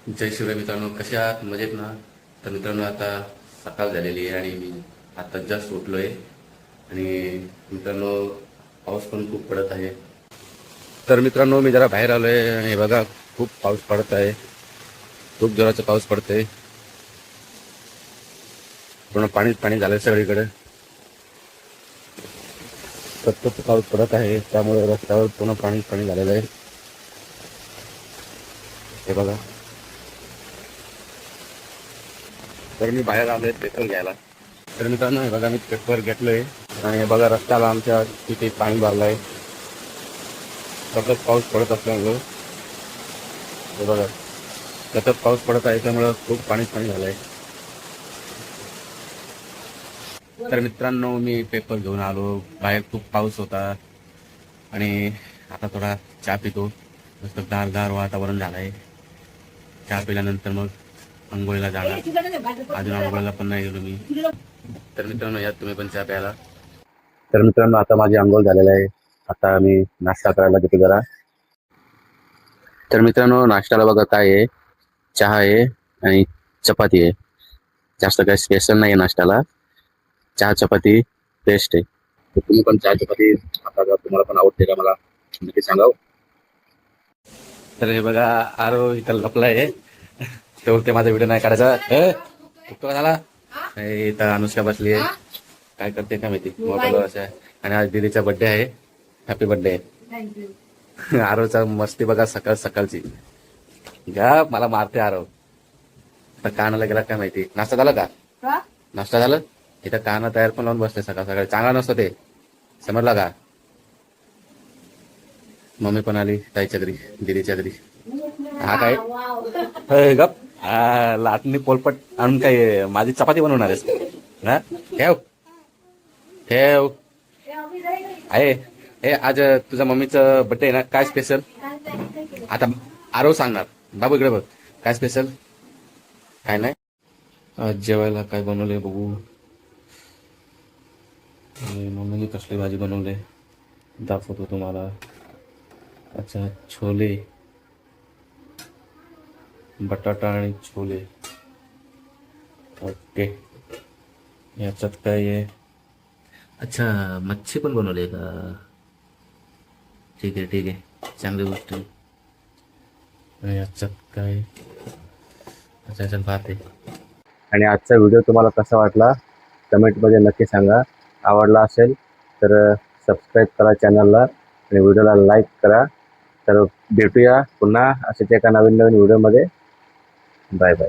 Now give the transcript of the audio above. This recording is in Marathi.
जय शिवराय मित्रांनो, कशा आहात? मजेत ना? तर मित्रांनो, आता सकाळ झालेली आहे आणि मी आता जस्ट उठलोय आणि मित्रांनो, पाऊस पण खूप पडत आहे. तर मित्रांनो, मी जरा बाहेर आलोय आणि हे बघा, खूप पाऊस पडत आहे. खूप जोराचा पाऊस पडतोय. पूर्ण पाणीच पाणी झालंय सगळीकडे. सतत पाऊस पडत आहे, त्यामुळे रस्त्यावर पूर्ण पाणीच पाणी झालेलं आहे. हे बघा. तर मी बाहेर आलोय पेट्रोल घ्यायला. तर मित्रांनो, हे बघा, मी पेपर घेतलोय आणि हे बघा, रस्त्याला आमच्या तिथे पाणी भरलंय. सतत पाऊस पडत असल्यामुळं हे बघा, सतत पाऊस पडत आहे, त्यामुळं खूप पाणीच पाणी झालंय. तर मित्रांनो, मी पेपर घेऊन आलो. बाहेर खूप पाऊस होता आणि आता थोडा चहा पितो. मस्त गार वातावरण झालंय. चहा पिल्यानंतर मग अंघोळीला जाणार. अजून अंघोळीला पण नाही गेलो मी. तर मित्रांनो, यात तुम्ही पण चहा प्यायला. तर मित्रांनो, आता माझी अंघोळ झालेली आहे. आता मी नाश्ता करायला घेतो जरा. तर मित्रांनो, नाश्त्याला बघा काय आहे, चहा आहे आणि चपाती आहे. जास्त काही स्पेशल नाही आहे नाश्त्याला. चहा चपाती बेस्ट आहे. तर तुम्ही पण चहा चपाती आता जर तुम्हाला पण आवडते का मला नक्की सांगा. तर हे बघा, आरो इथं लपला आहे. तो ते माझा व्हिडिओ नाही काढायचा. कुठं झाला? इथं अनुष्का बसली आहे. काय करते का माहिती, मोबाईलवर असं आहे. आणि आज दीदीचा बर्थडे आहे. Happy birthday. आरोचा मस्ती बघा सकाळ सकाळची. घ्या, मला मारते आरो. आता कानाला गेला काय माहिती. नाश्ता झाला का? नाश्ता झालं. इथं काना तयार पण लावून बसते सकाळ सकाळी. चांगला नसतं ते, समजला का? मम्मी पण आली ताईच्या घरी, दिदीच्या घरी. हा काय गप. लाटणी पोलपट आणून काय माझी चपाती बनवणार आहेस? हा, ठेव ठेव. आहे हे, आज तुझ्या मम्मीचं बड्डे आहे ना? काय स्पेशल आता? आरो सांगणार. बाबू इकडे बघ, काय स्पेशल? काय नाही. आज जेवायला काय बनवले बघू. मम्मीने कसली भाजी बनवले दाखवतो तुम्हाला. अच्छा, छोले, बटाटा आणि छोले. ओके. याच्यात काय आहे? अच्छा, मच्छी पण बनवली का? ठीक आहे ठीक आहे, चांगली गोष्ट आहे. आणि याच्यात काय? अच्छा, याच्यात भात आहे. आणि आजचा व्हिडिओ तुम्हाला कसा वाटला कमेंटमध्ये नक्की सांगा. आवडला असेल तर सबस्क्राईब करा चॅनलला आणि व्हिडिओला लाईक करा. तर भेटूया पुन्हा असेच एका नवीन व्हिडिओमध्ये. Bye bye.